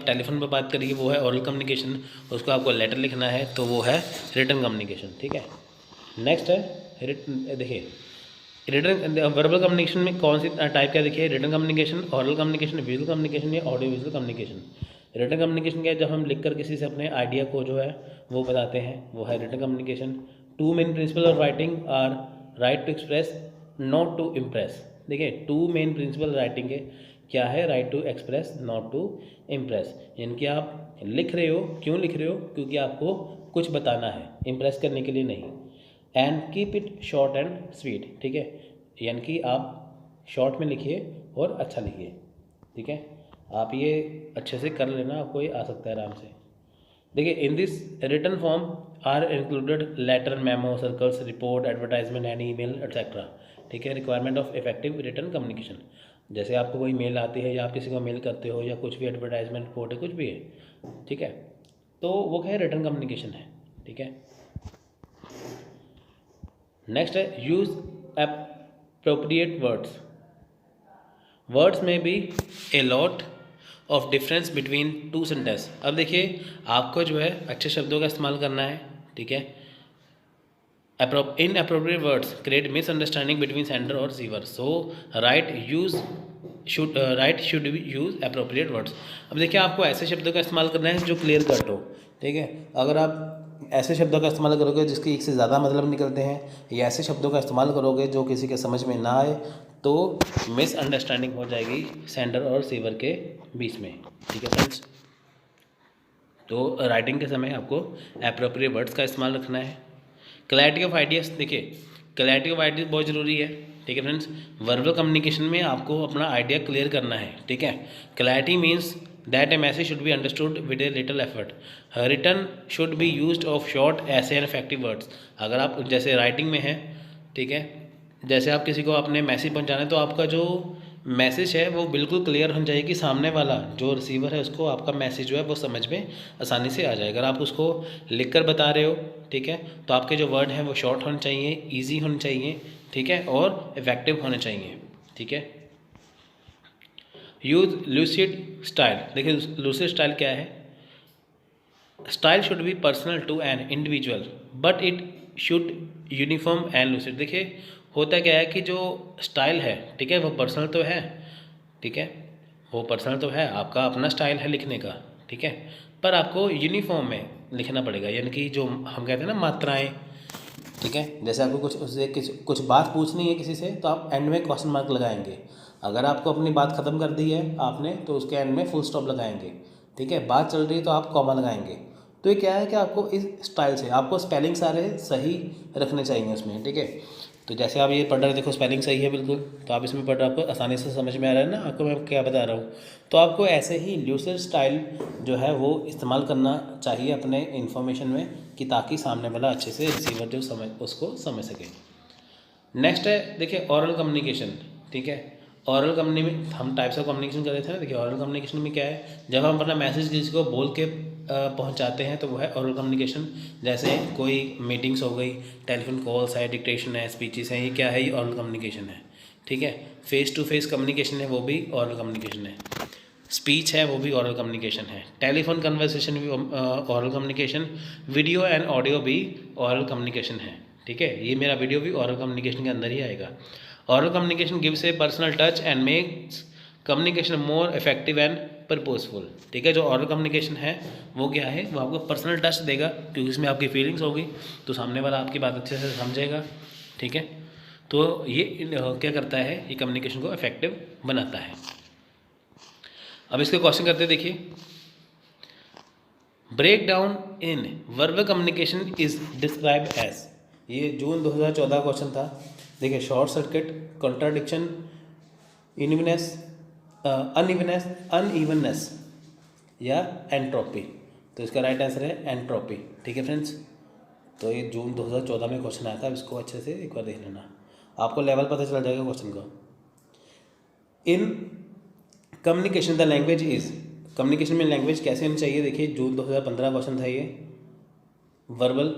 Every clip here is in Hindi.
टेलीफोन पर बात करिए वो है ओरल कम्युनिकेशन, उसको आपको लेटर लिखना है तो वो है रिटन कम्युनिकेशन। ठीक है, नेक्स्ट है देखिए रिटन वर्बल कम्युनिकेशन में कौन सी टाइप का देखिए, written communication, oral communication, visual communication या audio visual communication. Written communication क्या है, जब हम लिखकर किसी से अपने आइडिया को जो है वो बताते हैं, वो है written communication. Two main principle of writing are write to express not to impress. देखिए टू मेन प्रिंसिपल राइटिंग के क्या है, write to express not to impress, यानी कि आप लिख रहे हो, क्यों लिख रहे हो, क्योंकि आपको कुछ बताना है, इम्प्रेस करने के लिए नहीं। And keep it short and sweet. ठीक है, यानी कि आप शॉर्ट में लिखिए और अच्छा लिखिए। ठीक है, आप ये अच्छे से कर लेना, आपको ये आ सकता है आराम से। देखिए in this written form are included letter, memo, circles, report, advertisement and email etcetera. ठीक है, requirement of effective written communication, जैसे आपको कोई मेल आती है या आप किसी को मेल करते हो या कुछ भी एडवर्टाइजमेंट, रिपोर्ट है, कुछ भी है। ठीक है, तो वो क्या है, रिटन कम्युनिकेशन है। ठीक है, नेक्स्ट है यूज एप्रोप्रिएट वर्ड्स। वर्ड्स में भी a lot of difference between two sentence. अब देखिए आपको जो है अच्छे शब्दों का इस्तेमाल करना है। ठीक है, inappropriate words create misunderstanding between sender or receiver, so write should be use appropriate words। अब देखिए आपको ऐसे शब्दों का इस्तेमाल करना है जो क्लियर कट हो। ठीक है, अगर आप ऐसे शब्दों का इस्तेमाल करोगे जिसके एक से ज़्यादा मतलब निकलते हैं, या ऐसे शब्दों का इस्तेमाल करोगे जो किसी के समझ में ना आए, तो मिसअंडरस्टैंडिंग हो जाएगी सेंडर और रिसीवर के बीच में। ठीक है फ्रेंड्स, तो राइटिंग के समय आपको एप्रोप्रिएट वर्ड्स का इस्तेमाल रखना है। क्लैरिटी ऑफ आइडियाज, देखिए क्लैरिटी ऑफ आइडियाज बहुत ज़रूरी है। ठीक है फ्रेंड्स, वर्बल कम्युनिकेशन में आपको अपना आइडिया क्लियर करना है। ठीक है, clarity means that a message should be understood with a little effort. Written should be used of short easy and effective words. अगर आप जैसे राइटिंग में है, ठीक है, जैसे आप किसी को अपने मैसेज पहुंचाना है तो आपका जो मैसेज है वो बिल्कुल क्लियर होना चाहिए कि सामने वाला जो रिसीवर है उसको आपका मैसेज जो है वो समझ में आसानी से आ जाए। अगर आप उसको लिख कर बता रहे हो, ठीक है, तो आपके जो वर्ड हैं वो शॉर्ट होने चाहिए, ईजी होने चाहिए। ठीक है, और इफेक्टिव होने चाहिए। ठीक है, यूज लूसिड स्टाइल। देखिए लूसिड स्टाइल क्या है, style should be personal to an individual but it should uniform and lucid. देखिए होता क्या है कि जो स्टाइल है, ठीक है, वो पर्सनल तो है, ठीक है, वो पर्सनल तो है, आपका अपना स्टाइल है लिखने का, ठीक है, पर आपको यूनिफॉर्म में लिखना पड़ेगा, यानी कि जो हम कहते हैं ना मात्राएं। ठीक है, जैसे आपको कुछ उससे कुछ बात पूछनी है किसी से तो आप एंड में क्वेश्चन मार्क लगाएंगे। अगर आपको अपनी बात ख़त्म कर दी है आपने तो उसके एंड में फुल स्टॉप लगाएंगे। ठीक है, बात चल रही है तो आप कॉमा लगाएंगे। तो ये क्या है कि आपको इस स्टाइल से आपको स्पेलिंग सारे सही रखने चाहिए उसमें। ठीक है, तो जैसे आप ये पढ़ रहे हैं, देखो स्पेलिंग सही है बिल्कुल, तो आप इसमें पढ़ रहे हो, आपको आसानी से समझ में आ रहा है ना आपको मैं क्या बता रहा हूँ। तो आपको ऐसे ही ल्यूसिड स्टाइल जो है वो इस्तेमाल करना चाहिए अपने इन्फॉर्मेशन में, कि ताकि सामने वाला अच्छे से रिसीवर जो उसको समझ सके। नेक्स्ट है देखिए ओरल कम्युनिकेशन। ठीक है, ओरल कम्युनिकेशन में हम टाइप्स ऑफ कम्युनिकेशन कर रहे थे ना। देखिए ओरल कम्युनिकेशन में क्या है, जब हम अपना मैसेज किसी को बोल के पहुंचाते हैं तो वो है ओरल कम्युनिकेशन। जैसे कोई मीटिंग्स हो गई, टेलीफोन कॉल्स है, डिक्टेशन है, स्पीचेस हैं, ये क्या है, ये ओरल कम्युनिकेशन है। ठीक है, फेस टू फेस कम्युनिकेशन है वो भी ओरल कम्युनिकेशन है, स्पीच है वो भी ओरल कम्युनिकेशन है, टेलीफोन कन्वर्सेशन भी oral communication, video and audio भी ओरल कम्युनिकेशन है। ठीक है, ये मेरा वीडियो भी ओरल कम्युनिकेशन के अंदर ही आएगा। Oral communication gives A personal touch and makes communication more effective and purposeful. ठीक है, जो ओरल कम्युनिकेशन है वो क्या है, वो आपको पर्सनल टच देगा, क्योंकि इसमें आपकी फीलिंग्स होगी तो सामने वाला आपकी बात अच्छे से समझेगा। ठीक है, तो ये क्या करता है, ये कम्युनिकेशन को इफेक्टिव बनाता है। अब इसके क्वेश्चन करते हैं, देखिए break down in verbal communication is describe as. ये जून 2014 क्वेश्चन था। देखिए short circuit, contradiction, inevenness, unevenness या एंट्रोपी। तो इसका राइट आंसर है एंट्रोपी। ठीक है फ्रेंड्स, तो ये जून 2014 में क्वेश्चन आया था, इसको अच्छे से एक बार देख लेना, आपको लेवल पता चल जाएगा क्वेश्चन का। In communication the language is, communication में लैंग्वेज कैसे होनी चाहिए। देखिए जून 2015 क्वेश्चन था ये, वर्बल,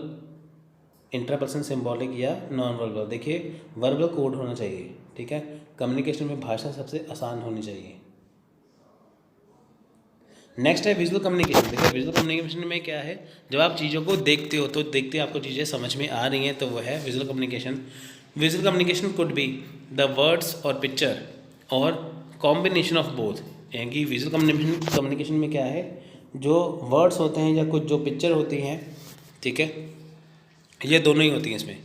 इंट्रापर्सन, सिंबॉलिक या नॉन वर्बल। देखिए वर्बल कोड होना चाहिए। ठीक है, कम्युनिकेशन में भाषा सबसे आसान होनी चाहिए। नेक्स्ट है विजुअल कम्युनिकेशन। देखिए विजुअल कम्युनिकेशन में क्या है, जब आप चीज़ों को देखते हो तो देखते आपको चीज़ें समझ में आ रही हैं, तो वो है visual communication. Visual communication could be the words और पिक्चर और कॉम्बिनेशन ऑफ बोथ। यानी कि विजुअल कम्युनिकेशन में क्या है, जो वर्ड्स होते हैं या कुछ जो पिक्चर होती हैं, ठीक है, ये दोनों ही होती हैं इसमें।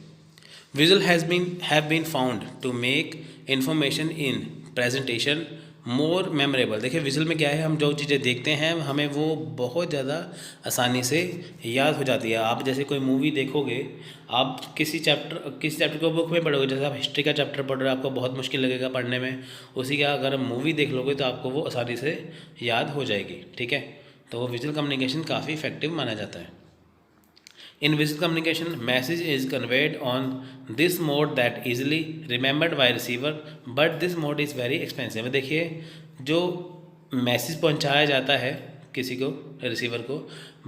Visual have been found to make information in presentation more memorable. देखिए विजुअल में क्या है, हम जो चीज़ें देखते हैं हमें वो बहुत ज़्यादा आसानी से याद हो जाती है। आप जैसे कोई मूवी देखोगे, आप किसी चैप्टर को बुक में पढ़ोगे, जैसे आप हिस्ट्री का चैप्टर पढ़ रहे हो आपको बहुत मुश्किल लगेगा पढ़ने में, उसी का अगर मूवी देख लोगे तो आपको वो आसानी से याद हो जाएगी, ठीक है। तो वो विजुअल कम्युनिकेशन काफ़ी इफेक्टिव माना जाता है। In visual communication, message is conveyed on this mode that easily remembered by receiver, but this mode is very expensive। देखिए जो मैसेज पहुंचाया जाता है किसी को, रिसीवर को,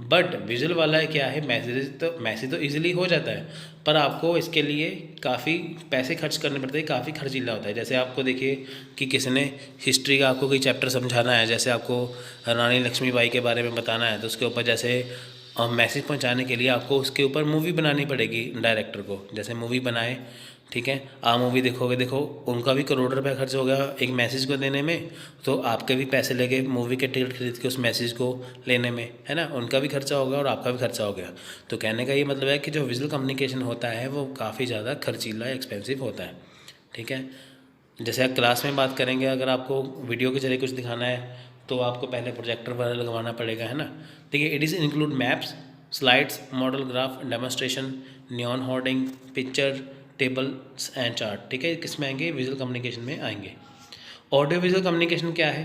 बट विजुअल वाला क्या है, मैसेज तो इजीली हो जाता है, पर आपको इसके लिए काफ़ी पैसे खर्च करने पड़ते हैं, काफ़ी खर्चीला होता है। जैसे आपको देखिए कि किसी ने हिस्ट्री का आपको कोई चैप्टर समझाना है, जैसे आपको रानी लक्ष्मीबाई के बारे में बताना है, तो उसके ऊपर जैसे मैसेज पहुंचाने के लिए आपको उसके ऊपर मूवी बनानी पड़ेगी डायरेक्टर को, जैसे मूवी बनाए, ठीक है। आप मूवी देखोगे, देखो उनका भी करोड़ रुपए खर्च हो गया एक मैसेज को देने में, तो आपके भी पैसे लगे मूवी के टिकट खरीद के उस मैसेज को लेने में, है ना, उनका भी खर्चा हो गया और आपका भी खर्चा हो गया। तो कहने का ये मतलब है कि जो विजुअल कम्युनिकेशन होता है वो काफ़ी ज़्यादा खर्चीला एक्सपेंसिव होता है, ठीक है। जैसे आप क्लास में बात करेंगे, अगर आपको वीडियो के जरिए कुछ दिखाना है तो आपको पहले प्रोजेक्टर वगैरह लगवाना पड़ेगा, है ना। देखिए it is include maps, slides, model graph, demonstration, neon hoarding, picture, tables and chart, ठीक है। किस में आएंगे, विजुअल कम्युनिकेशन में आएंगे। ऑडियो विजुअल कम्युनिकेशन क्या है,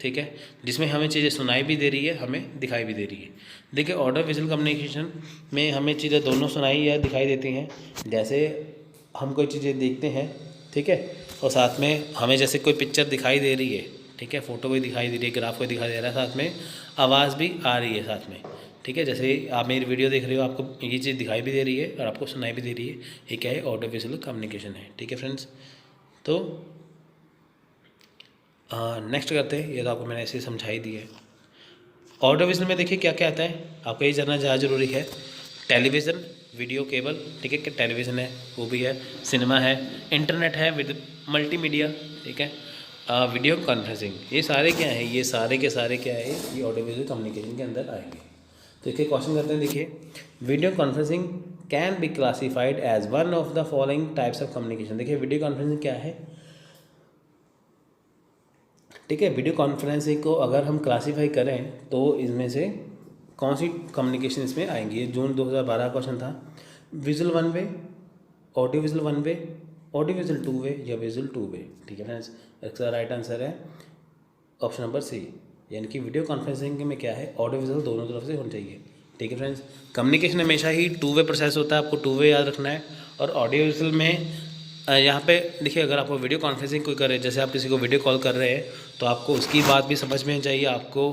ठीक है, जिसमें हमें चीज़ें सुनाई भी दे रही है, हमें दिखाई भी दे रही है। देखिए ऑडियो विजुअल कम्युनिकेशन में हमें चीज़ें दोनों सुनाई या दिखाई देती हैं। जैसे हम कोई चीज़ें देखते हैं, ठीक है, और साथ में हमें जैसे कोई पिक्चर दिखाई दे रही है, ठीक है, फ़ोटो भी दिखाई दे रही है, ग्राफ को दिखाई दे रहा है, साथ में आवाज़ भी आ रही है साथ में, ठीक है। जैसे आप मेरी वीडियो देख रहे हो, आपको ये चीज़ दिखाई भी दे रही है और आपको सुनाई भी दे रही है, ये क्या है, ऑडियो विजुअल कम्युनिकेशन है, ठीक है फ्रेंड्स। तो नेक्स्ट करते हैं, ये तो आपको मैंने ऐसे समझा ही दिया है। ऑडियो विजुअल में देखिए क्या क्या आता है, आपको ये जानना ज़्यादा ज़रूरी है। टेलीविज़न, वीडियो केबल, ठीक है, कि टेलीविज़न है वो भी है, सिनेमा है, इंटरनेट है विद मल्टीमीडिया, ठीक है, वीडियो कॉन्फ्रेंसिंग, ये सारे क्या है, ये सारे के सारे क्या है, ये ऑडियो विजुअल कम्युनिकेशन के अंदर आएंगे। तो देखिए क्वेश्चन करते हैं, देखिए video conferencing can be classified as one of the following types of communication. देखिए वीडियो कॉन्फ्रेंसिंग क्या है, ठीक है, वीडियो कॉन्फ्रेंसिंग को अगर हम क्लासीफाई करें तो इसमें से कौन सी कम्युनिकेशन इसमें आएंगी। ये जून 2012 क्वेश्चन था। Visual one way, audio visual one way, audio visual two way या विजुअल टू वे, ठीक है फ्रेंड्स। इसका राइट आंसर है ऑप्शन नंबर सी, यानी कि वीडियो कॉन्फ्रेंसिंग में क्या है, ऑडियो विजुअल दोनों तरफ से होना चाहिए, ठीक है फ्रेंड्स। कम्युनिकेशन हमेशा ही टू वे प्रोसेस होता है, आपको टू वे याद रखना है। और ऑडियो विजुअल में यहाँ पे देखिए, अगर आपको वीडियो कॉन्फ्रेंसिंग कोई करे, जैसे आप किसी को वीडियो कॉल कर रहे हैं, तो आपको उसकी बात भी समझ में आनी चाहिए, आपको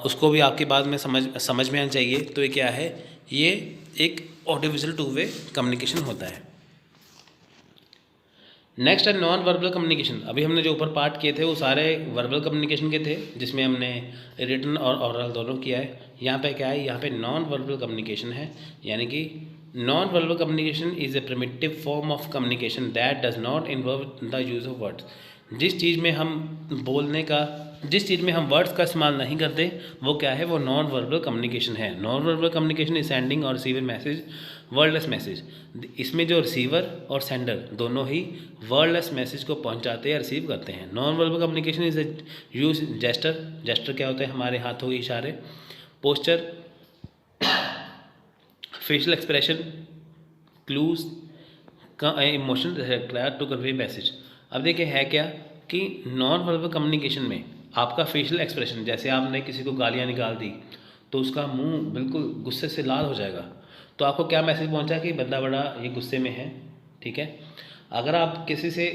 उसको भी आपकी बात में समझ में आना चाहिए। तो ये क्या है, ये एक audio visual two way communication होता है। नेक्स्ट है नॉन वर्बल कम्युनिकेशन। अभी हमने जो ऊपर पार्ट किए थे वो सारे वर्बल कम्युनिकेशन के थे, जिसमें हमने रिटन और ऑरल दोनों किया है। यहाँ पे क्या है, यहाँ पे नॉन वर्बल कम्युनिकेशन है, यानी कि non verbal communication is a primitive form of communication that does not involve the use of words. जिस चीज़ में हम वर्ड्स का इस्तेमाल नहीं करते वो क्या है, वो नॉन वर्बल कम्युनिकेशन है। Non verbal communication is sending और रिसीविंग मैसेज वर्डलेस मैसेज। इसमें जो रिसीवर और सेंडर दोनों ही वर्डलेस मैसेज को पहुंचाते हैं, रिसीव करते हैं। Non verbal communication is use gesture क्या होता है, हमारे हाथों के इशारे, पोस्चर, फेशियल एक्सप्रेशन, क्लूज का इमोशन टू कन्वे मैसेज। अब देखिए है क्या कि नॉन वर्बल कम्युनिकेशन में आपका फेशियल एक्सप्रेशन, जैसे आपने किसी को गालियाँ निकाल दी तो उसका मुंह बिल्कुल गुस्से से लाल हो जाएगा, तो आपको क्या मैसेज पहुंचा कि बंदा बड़ा ये गुस्से में है, ठीक है। अगर आप किसी से,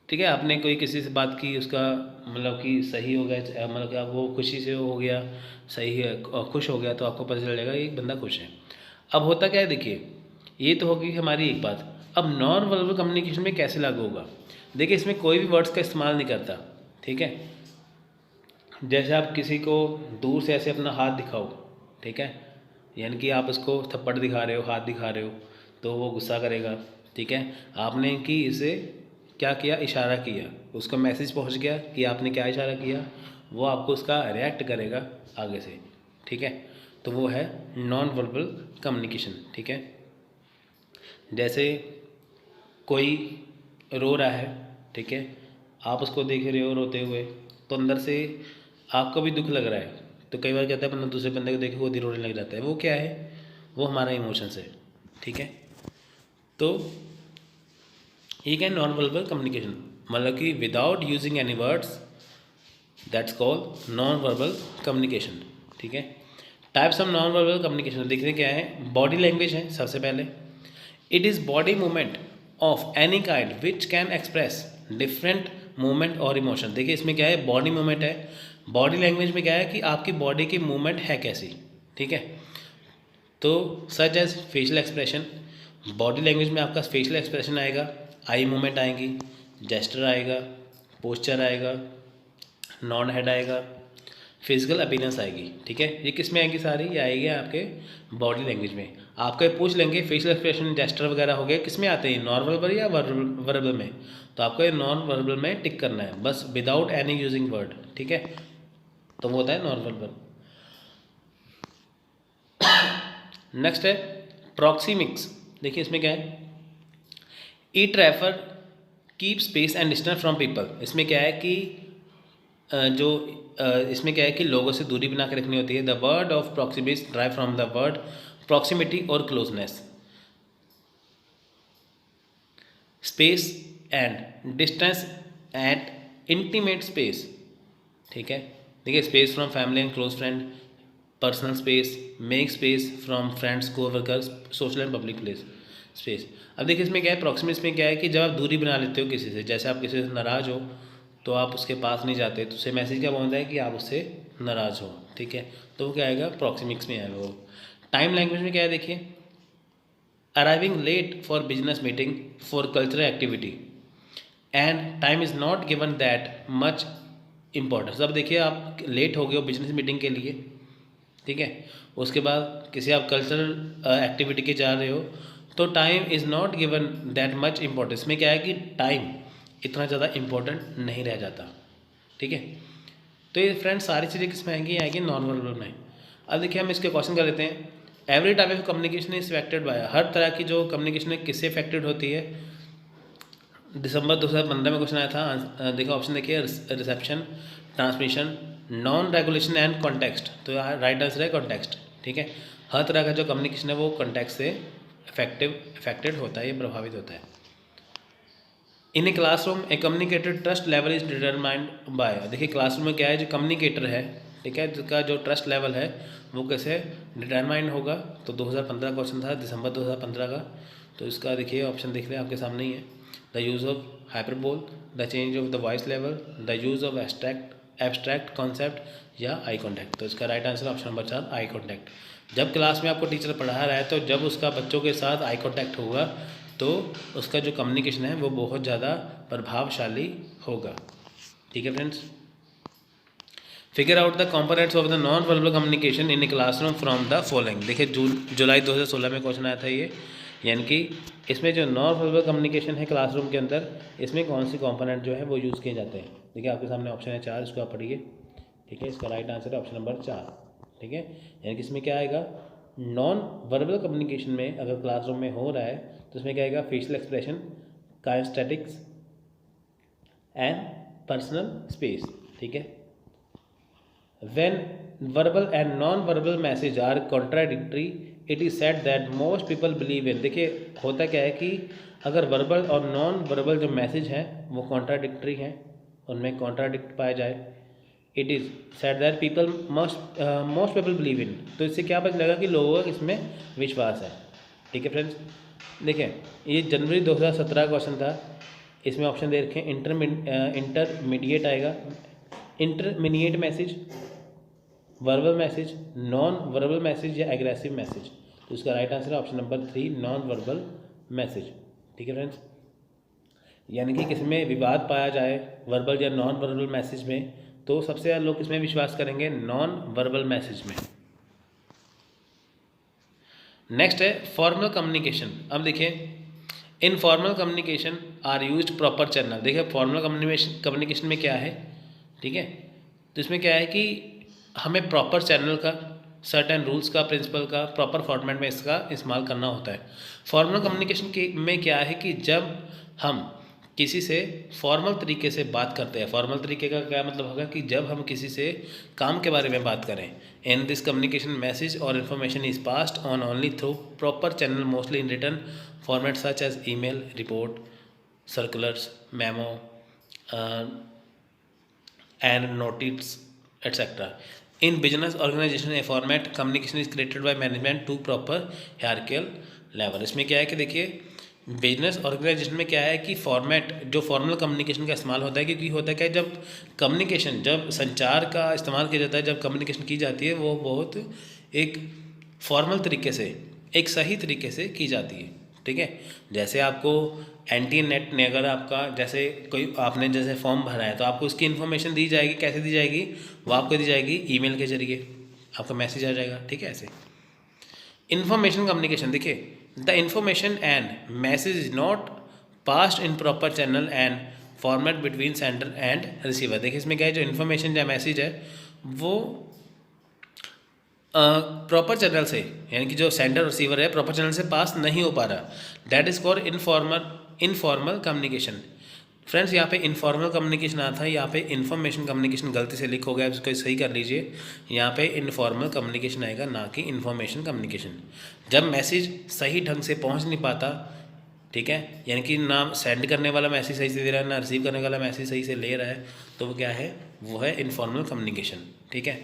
ठीक है, आपने कोई किसी से बात की, उसका मतलब कि सही हो गया, मतलब कि वो खुशी से हो गया, सही है, खुश हो गया, तो आपको पता चल जाएगा ये बंदा खुश है। अब होता क्या है, देखिए ये तो होगी हमारी एक बात। अब नॉन वर्बल कम्युनिकेशन में कैसे लागू होगा, देखिए इसमें कोई भी वर्ड्स का इस्तेमाल नहीं करता, ठीक है। जैसे आप किसी को दूर से ऐसे अपना हाथ दिखाओ, ठीक है, यानी कि आप उसको थप्पड़ दिखा रहे हो, हाथ दिखा रहे हो, तो वो गुस्सा करेगा, ठीक है। आपने कि इसे क्या किया, इशारा किया, उसका मैसेज पहुंच गया कि आपने क्या इशारा किया, वो आपको उसका रिएक्ट करेगा आगे से, ठीक है। तो वो है नॉन वर्बल कम्युनिकेशन, ठीक है। जैसे कोई रो रहा है, ठीक है, आप उसको देख रहे हो रोते हुए, तो अंदर से आपको भी दुख लग रहा है, तो कई बार कहता है बंदा दूसरे बंदे को देखे खुद ही रोने लग जाता है। वो क्या है, वो हमारा इमोशंस है, ठीक है। तो ये क्या, नॉन वर्बल कम्युनिकेशन, मतलब कि without using any words, that's called non verbal communication, ठीक है। Types of non verbal communication देखते क्या है। बॉडी लैंग्वेज है सबसे पहले। It is body movement of any kind which can express different movement और इमोशन। देखिए इसमें क्या है, बॉडी मूवमेंट है। बॉडी लैंग्वेज में क्या है कि आपकी बॉडी की मूवमेंट है कैसी, ठीक है। तो such as facial expression, body language में आपका फेशियल एक्सप्रेशन आएगा, आई मूवमेंट आएंगी, जेस्टर आएगा, पोस्चर आएगा, नॉन हेड आएगा, फिजिकल अपीयरेंस आएगी, ठीक है। ये किस में आएगी सारी, ये आएगी आपके बॉडी लैंग्वेज में। आपके पूछ लेंगे फेशियल एक्सप्रेशन जेस्टर वगैरह हो गए किस में आते हैं, नॉन वर्बल या वर्बल में, तो आपको ये नॉन वर्बल में टिक करना है बस, विदाउट एनी यूजिंग वर्ड, ठीक है। तो वो होता है नॉन वर्बल। नेक्स्ट है प्रॉक्सिमिक्स। देखिए इसमें क्या है, it refer keep space and distance from people. इसमें क्या है कि इसमें क्या है कि लोगों से दूरी बना के रखनी होती है। The word of proxemics drive from the word proximity और closeness. Space and distance at intimate space, ठीक है। देखिए space from family and close friend, personal space, make space from friends coworkers, social and public place space. अब देखिए इसमें क्या है, प्रॉक्सिमिक्स में क्या है कि जब आप दूरी बना लेते हो किसी से, जैसे आप किसी से नाराज़ हो तो आप उसके पास नहीं जाते, तो उससे मैसेज क्या पहुंचता है कि आप उससे नाराज़ हो, ठीक है। तो वो क्या आएगा, प्रॉक्सिमिक्स में आएगा वो। टाइम लैंग्वेज में क्या है, देखिए arriving late for business meeting, for cultural activity and time is not given that much importance. अब देखिए आप लेट हो गए हो बिजनेस मीटिंग के लिए, ठीक है, उसके बाद किसी आप कल्चरल एक्टिविटी के जा रहे हो, तो time is not given that much importance में क्या है कि टाइम इतना ज़्यादा इम्पोर्टेंट नहीं रह जाता, ठीक है। तो ये फ्रेंड्स सारी चीज़ें किस में आएंगी नॉन वर्बल में। अब देखिए हम इसके क्वेश्चन कर लेते हैं। Every type of communication is affected by, हर तरह की जो कम्युनिकेशन है किससे अफेक्टेड होती है। दिसंबर 2015 में क्वेश्चन आया था, देखो ऑप्शन देखिए, reception, transmission, non regulation and context. तो यहाँ राइट आंसर है कॉन्टेक्स्ट, ठीक है। हर तरह का जो कम्युनिकेशन है वो कॉन्टेक्स्ट से अफेक्टेड होता है, ये प्रभावित होता है। In a classroom a communicator trust level is determined by. देखिए क्लासरूम में क्या है, जो कम्युनिकेटर है, ठीक है, जिसका जो ट्रस्ट लेवल है वो कैसे डिटरमाइंड होगा। तो 2015 क्वेश्चन था, दिसंबर 2015 का। तो इसका देखिए ऑप्शन देख रहे हैं आपके सामने ही है। The use of hyperbole, the change of the voice level, the use of abstract concept या आई कॉन्टैक्ट। तो इसका right answer option number 4 eye contact. जब क्लास में आपको टीचर पढ़ा रहा है तो जब उसका बच्चों के साथ आई कॉन्टैक्ट होगा तो उसका जो कम्युनिकेशन है वो बहुत ज़्यादा प्रभावशाली होगा, ठीक है friends. Figure out the components of the non verbal communication in a classroom from the following. देखिए जुलाई 2016 में क्वेश्चन आया था ये, यानी कि इसमें जो नॉन वर्बल कम्युनिकेशन है क्लासरूम के अंदर, इसमें कौन सी कंपोनेंट जो है वो यूज़ किए जाते हैं। देखिए आपके सामने ऑप्शन है 4, इसको आप पढ़िए, ठीक है। इसका राइट आंसर है ऑप्शन नंबर 4, ठीक है। यानी कि इसमें क्या आएगा, नॉन वर्बल कम्युनिकेशन में अगर क्लासरूम में हो रहा है तो इसमें क्या आएगा, facial expression, kinesthetics and personal space, ठीक है। When verbal and non-verbal message are contradictory, it is said that most people believe in। देखिए होता क्या है कि अगर वर्बल और नॉन वर्बल जो मैसेज हैं वो कॉन्ट्राडिक्टरी हैं, उनमें कॉन्ट्राडिक्ट पाया जाए, it is said that people most people believe in. तो इससे क्या पता चलेगा कि लोगों का इसमें विश्वास है, ठीक है फ्रेंड्स। देखिए ये जनवरी 2017 का क्वेश्चन था, इसमें ऑप्शन दे रखे हैं इंटरमीडिएट आएगा, intermediate message, verbal message, non verbal message या एग्रेसिव मैसेज। तो इसका राइट आंसर है option number 3 non verbal message, ठीक है फ्रेंड्स। यानी कि किसी में विवाद पाया जाए वर्बल या नॉन वर्बल मैसेज में तो सबसे ज़्यादा लोग इसमें विश्वास करेंगे नॉन वर्बल मैसेज में। नेक्स्ट है फॉर्मल कम्युनिकेशन। अब देखिए informal communication are used proper channel. देखिए फॉर्मल कम्युनिकेशन में क्या है, ठीक है, तो इसमें क्या है कि हमें प्रॉपर चैनल का, सर्टेन रूल्स का, प्रिंसिपल का प्रॉपर फॉर्मेट में इसका इस्तेमाल करना होता है। फॉर्मल कम्युनिकेशन के में क्या है कि जब हम किसी से फॉर्मल तरीके से बात करते हैं, फॉर्मल तरीके का क्या मतलब होगा कि जब हम किसी से काम के बारे में बात करें, इन दिस कम्युनिकेशन मैसेज और information is passed on only through proper channel mostly in written format such as email, report, circulars, memo and notice, etc. In business organization, a format communication is created by management to proper hierarchical level. इसमें क्या है कि देखिए बिजनेस ऑर्गेनाइजेशन में क्या है कि फॉर्मेट जो फॉर्मल कम्युनिकेशन का इस्तेमाल होता है, क्योंकि होता है क्या, जब कम्युनिकेशन, जब संचार का इस्तेमाल किया जाता है, जब कम्युनिकेशन की जाती है, वो बहुत एक फॉर्मल तरीके से, एक सही तरीके से की जाती है, ठीक है। जैसे आपको एंटी नेट ने अगर आपका जैसे कोई आपने जैसे फॉर्म भरा है तो आपको उसकी इन्फॉर्मेशन दी जाएगी, कैसे दी जाएगी, वो आपको दी जाएगी ईमेल के जरिए, आपका मैसेज आ जाएगा, ठीक है। ऐसे इन्फॉर्मेशन कम्युनिकेशन, देखिए the information and message is not passed in proper channel and format between sender and receiver. देखिए इसमें क्या है, जो इन्फॉर्मेशन या मैसेज है वो प्रॉपर चैनल से, यानी कि जो सेंडर रिसीवर है प्रॉपर चैनल से पास नहीं हो पा रहा, that is for informal communication. Friends यहाँ पे इनफॉर्मल कम्युनिकेशन आता है, यहाँ पे इन्फॉर्मेशन कम्युनिकेशन गलती से लिख हो गया, उसको सही कर लीजिए। यहाँ पे इनफॉर्मल कम्युनिकेशन आएगा, ना कि इन्फॉर्मेशन कम्युनिकेशन। जब मैसेज सही ढंग से पहुँच नहीं पाता, ठीक है, यानी कि ना सेंड करने वाला मैसेज सही से दे रहा है, ना रिसीव करने वाला मैसेज सही से ले रहा है, तो वो क्या है, वो है इनफॉर्मल कम्युनिकेशन, ठीक है।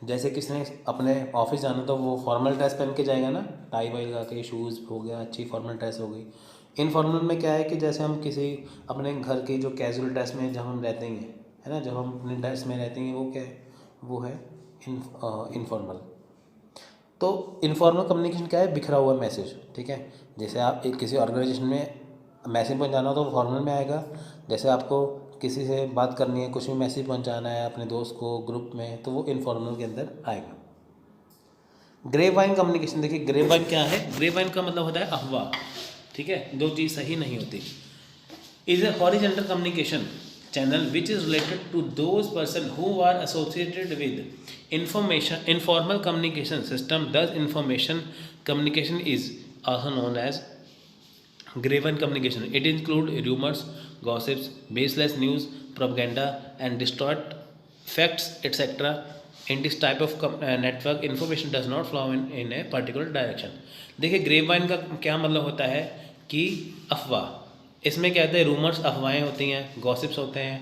जैसे किसने अपने ऑफिस जाना तो वो फॉर्मल ड्रेस पहन के जाएगा ना, टाई वाई लगा के, शूज़ हो गया, अच्छी फॉर्मल ड्रेस हो गई। इनफॉर्मल में क्या है कि जैसे हम किसी अपने घर की जो कैजुअल ड्रेस में जब हम रहते हैं, है ना, जब हम अपने ड्रेस में रहते हैं, वो क्या है, वो है इनफॉर्मल। तो इनफॉर्मल कम्युनिकेशन क्या है, बिखरा हुआ मैसेज, ठीक है। जैसे आप एक किसी ऑर्गेनाइजेशन में मैसेज पहुंचाना हो तो वो फॉर्मल में आएगा। जैसे आपको किसी से बात करनी है, कुछ भी मैसेज पहुंचाना है अपने दोस्त को ग्रुप में, तो वो इनफॉर्मल के अंदर आएगा। ग्रेप वाइन कम्युनिकेशन, देखिए ग्रेप वाइन क्या है, ग्रेप वाइन का मतलब होता है अफवाह, ठीक है, जो चीज़ सही नहीं होती। Is a horizontal communication channel which is related to those person who are associated with information informal communication system. Thus information communication is also known as grapevine communication. It includes rumors, gossips, baseless news, propaganda and distort facts, etc. In this type of network information does not flow in a particular direction. देखिए grapevine का क्या मतलब होता है कि अफवाह, इसमें क्या होता है, रूमर्स अफवाहें होती हैं, गॉसिप्स होते हैं,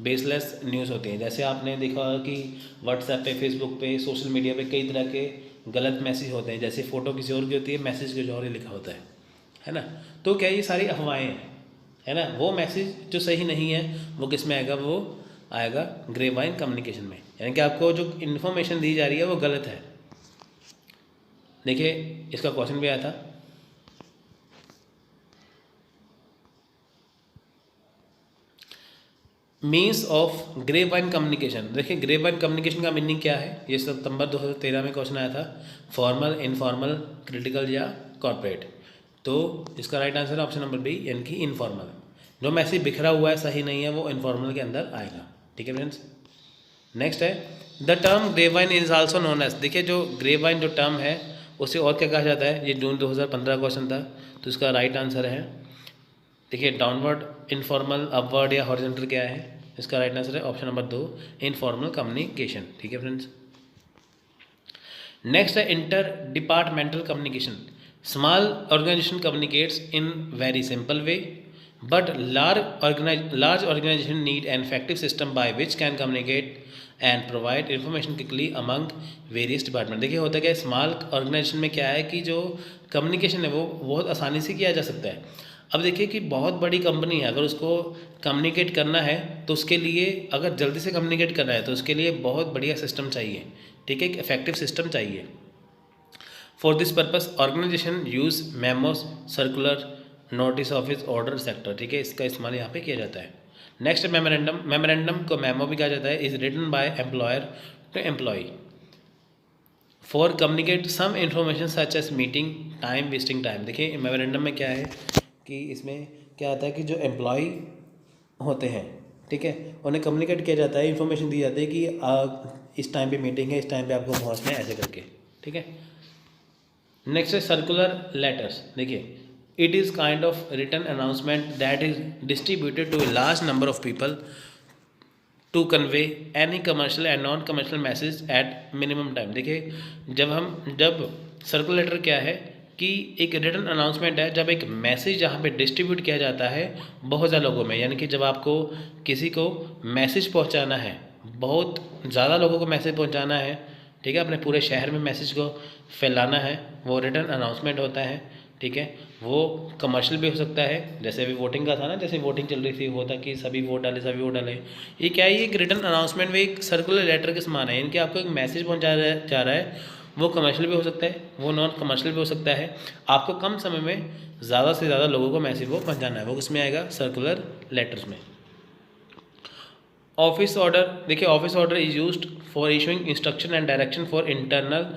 बेसलेस न्यूज़ होती हैं। जैसे आपने देखा होगा कि व्हाट्सएप पे, फेसबुक पे, सोशल मीडिया पे कई तरह के गलत मैसेज होते हैं, जैसे फ़ोटो किसी और की होती है, मैसेज कुछ और ही लिखा होता है ना। तो क्या ये सारी अफवाहें हैं, है ना। वो मैसेज जो सही नहीं है वो किस में आएगा, वो आएगा ग्रेपवाइन कम्युनिकेशन में, यानी कि आपको जो इन्फॉर्मेशन दी जा रही है वो गलत है। देखिए इसका क्वेश्चन भी आया था, मीन्स ऑफ ग्रेपवाइन कम्युनिकेशन। देखिए ग्रेपवाइन कम्युनिकेशन का मीनिंग क्या है, ये सितंबर 2013 में क्वेश्चन आया था, फॉर्मल, इनफॉर्मल, क्रिटिकल या कॉर्पोरेट। तो इसका राइट आंसर है ऑप्शन नंबर बी, यानी कि इनफॉर्मल। जो मैसेज बिखरा हुआ है, सही नहीं है, वो इनफॉर्मल के अंदर आएगा, ठीक है फ्रेंड्स। नेक्स्ट है the term grapevine is also known as. देखिए जो ग्रेपवाइन जो टर्म है उसे और क्या कहा जाता है, ये जून 2015 क्वेश्चन था, तो इसका राइट आंसर है, देखिए डाउनवर्ड, इनफॉर्मल, अपवर्ड या हॉरिजॉन्टल क्या है, इसका राइट आंसर है ऑप्शन नंबर 2, इनफॉर्मल कम्युनिकेशन, ठीक है फ्रेंड्स। नेक्स्ट है inter departmental communication. Small organization communicates in very simple way, but large organization need an effective system by which can communicate and provide information quickly among various department। देखिए होता क्या है, स्मॉल ऑर्गेनाइजेशन में क्या है कि जो कम्युनिकेशन है वो बहुत आसानी से किया जा सकता है। अब देखिए कि बहुत बड़ी कंपनी है, अगर उसको कम्युनिकेट करना है तो उसके लिए, अगर जल्दी से कम्युनिकेट करना है तो उसके लिए बहुत बढ़िया सिस्टम चाहिए, ठीक है, एक इफेक्टिव सिस्टम चाहिए। For this purpose organization use memos, circular, notice office, order, sector, ठीक है, इसका इस्तेमाल यहाँ पे किया जाता है। नेक्स्ट मेमोरेंडम, मेमोरेंडम को मेमो भी कहा जाता है, is written by employer to employ for communicate some information such as meeting time, wasting time. देखिए मेमोरेंडम में क्या है कि इसमें क्या आता है कि जो एम्प्लॉय होते हैं, ठीक है, उन्हें कम्युनिकेट किया जाता है, इन्फॉर्मेशन दी जाती है कि इस टाइम पे मीटिंग है, इस टाइम पे आपको पहुंचना है, ऐसे करके, ठीक है। नेक्स्ट है सर्कुलर लेटर्स। देखिए it is kind of written announcement that is distributed to a large number of people to convey any commercial and non commercial message at minimum time. देखिए जब सर्कुलर लेटर क्या है कि एक रिटन अनाउंसमेंट है, जब एक मैसेज जहाँ पे डिस्ट्रीब्यूट किया जाता है बहुत ज़्यादा लोगों में, यानी कि जब आपको किसी को मैसेज पहुँचाना है, बहुत ज़्यादा लोगों को मैसेज पहुँचाना है, ठीक है, अपने पूरे शहर में मैसेज को फैलाना है, वो रिटन अनाउंसमेंट होता है, ठीक है। वो कमर्शियल भी हो सकता है, जैसे अभी वोटिंग का था ना, जैसे वोटिंग चल रही थी, वो था कि सभी वोट डाले, सभी वोट डाले। ये क्या है, ये एक रिटन अनाउंसमेंट में एक सर्कुलर लेटर के समान है, इनके आपको एक मैसेज पहुंचाया जा रहा है, वो कमर्शियल भी हो सकता है, वो नॉन कमर्शियल भी हो सकता है। आपको कम समय में ज़्यादा से ज़्यादा लोगों को मैसेज वो पहुँचाना है, वो किसमें आएगा, सर्कुलर लेटर्स में। ऑफिस ऑर्डर, देखिए office order is used for issuing instruction and direction for internal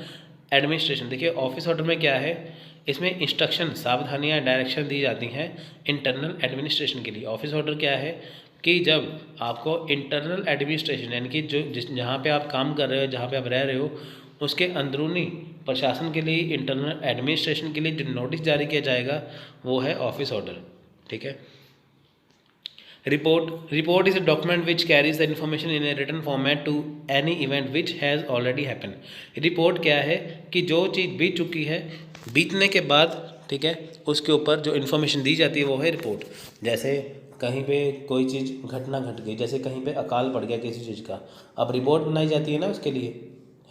administration. देखिए ऑफिस ऑर्डर में क्या है, इसमें इंस्ट्रक्शन, सावधानियाँ, डायरेक्शन दी जाती हैं इंटरनल एडमिनिस्ट्रेशन के लिए। ऑफिस ऑर्डर क्या है कि जब आपको इंटरनल एडमिनिस्ट्रेशन यानी कि जहाँ पे आप काम कर रहे हो, जहाँ पे आप रह रहे हो, उसके अंदरूनी प्रशासन के लिए, इंटरनल एडमिनिस्ट्रेशन के लिए जो नोटिस जारी किया जाएगा वो है ऑफिस ऑर्डर, ठीक है। Report is a document which carries the information in a written format to any event which has already happened। Report क्या है कि जो चीज़ बीत चुकी है, बीतने के बाद, ठीक है, उसके ऊपर जो इन्फॉर्मेशन दी जाती है वो है रिपोर्ट। जैसे कहीं पे कोई चीज़ घटना घट गई, जैसे कहीं पे अकाल पड़ गया किसी चीज़ का, अब रिपोर्ट बनाई जाती है ना उसके लिए,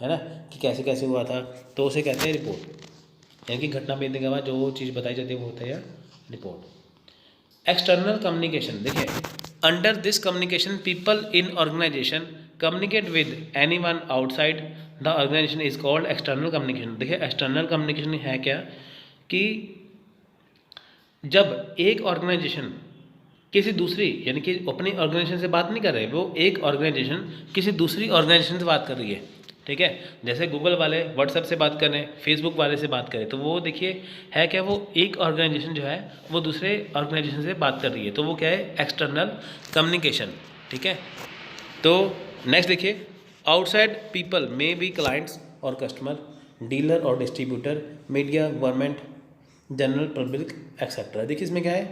है ना, कि कैसे कैसे हुआ था, तो उसे कहते हैं रिपोर्ट, यानी कि घटना बीतने के बाद जो चीज़ बताई जाती है वो होता है रिपोर्ट। एक्सटर्नल कम्युनिकेशन, देखिए under this communication people in organization communicate with any one outside the organization is called external communication. देखिए एक्सटर्नल कम्युनिकेशन है क्या कि जब एक ऑर्गेनाइजेशन किसी दूसरी, यानी कि अपनी ऑर्गेनाइजेशन से बात नहीं कर रहे, वो एक ऑर्गेनाइजेशन किसी दूसरी ऑर्गेनाइजेशन से बात कर रही है, ठीक है। जैसे गूगल वाले व्हाट्सएप से बात करें, फेसबुक वाले से बात करें, तो वो देखिए है क्या, वो एक ऑर्गेनाइजेशन जो है वो दूसरे ऑर्गेनाइजेशन से बात कर रही है, तो वो क्या है, एक्सटर्नल कम्युनिकेशन, ठीक है। तो नेक्स्ट देखिए, outside people may be clients और कस्टमर, डीलर और distributor, media, government, general public etcetera. देखिए इसमें क्या है,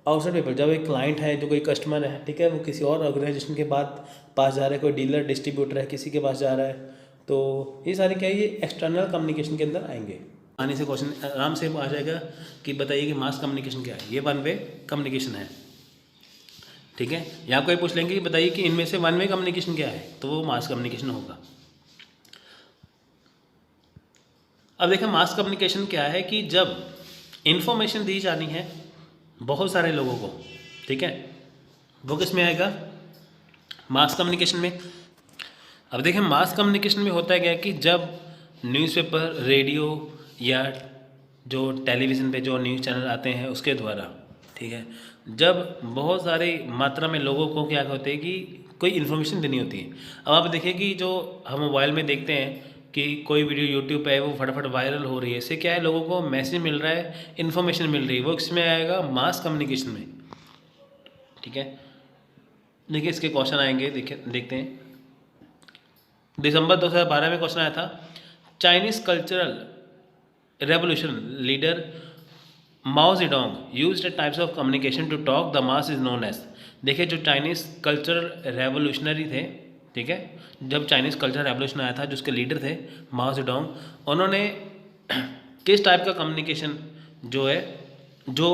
आउटसाइड पीपल, जब एक क्लाइंट है, जो कोई कस्टमर है, ठीक है, वो किसी और ऑर्गेनाइजेशन के पास जा रहा है, कोई डीलर डिस्ट्रीब्यूटर है किसी के पास जा रहा है, तो ये सारे क्या है, ये एक्सटर्नल कम्युनिकेशन के अंदर आएंगे। आने से क्वेश्चन आराम से आ जाएगा कि बताइए कि मास कम्युनिकेशन क्या है। ये वन वे कम्युनिकेशन है, ठीक है। या कोई पूछ लेंगे कि बताइए कि इनमें से वन वे कम्युनिकेशन क्या है, तो वो मास कम्युनिकेशन होगा। अब देखिए मास कम्युनिकेशन क्या है कि जब इन्फॉर्मेशन दी जानी है बहुत सारे लोगों को, ठीक है, वो किस में आएगा, मास कम्युनिकेशन में। अब देखिए मास कम्युनिकेशन में होता है क्या कि जब न्यूज़पेपर, रेडियो या जो टेलीविज़न पे जो न्यूज़ चैनल आते हैं उसके द्वारा, ठीक है, जब बहुत सारी मात्रा में लोगों को क्या होते हैं कि कोई इन्फॉर्मेशन देनी होती है। अब आप देखिए कि जो हम मोबाइल में देखते हैं कि कोई वीडियो यूट्यूब पे है, वो फटाफट वायरल हो रही है, इससे क्या है, लोगों को मैसेज मिल रहा है, इन्फॉर्मेशन मिल रही है, वो किसमें आएगा, मास कम्युनिकेशन में, ठीक है। देखिए इसके क्वेश्चन आएंगे, देखिए देखते हैं। दिसंबर 2012 में क्वेश्चन आया था, Chinese cultural revolution leader Mao Zedong used types of communication to talk the mass is known as. देखिए जो चाइनीज कल्चरल रेवोल्यूशनरी थे, ठीक है, जब चाइनीज कल्चरल रेवोल्यूशन आया था, जो उसके लीडर थे माओ जेडोंग, उन्होंने किस टाइप का कम्युनिकेशन जो है, जो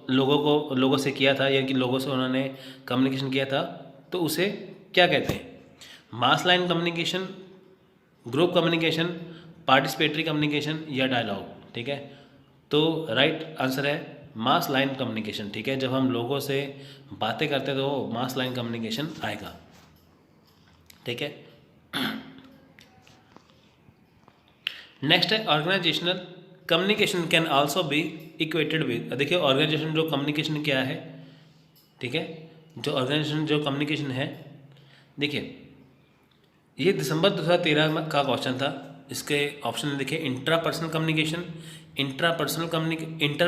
लोगों से किया था, यानी कि लोगों से उन्होंने कम्युनिकेशन किया था, तो उसे क्या कहते हैं, mass line communication, group communication, participatory communication या डायलॉग, ठीक है। तो राइट आंसर है मास लाइन कम्युनिकेशन, ठीक है। जब हम लोगों से बातें करते हैं तो मास लाइन कम्युनिकेशन आएगा, ठीक है। नेक्स्ट है organizational communication can also be equated with. देखिए ऑर्गेनाइजेशन जो कम्युनिकेशन क्या है, ठीक है, जो ऑर्गेनाइजेशन जो कम्युनिकेशन है, देखिए ये दिसंबर 2013 का क्वेश्चन था। इसके ऑप्शन देखिए, इंट्रा पर्सनल कम्युनिकेशन, इंटर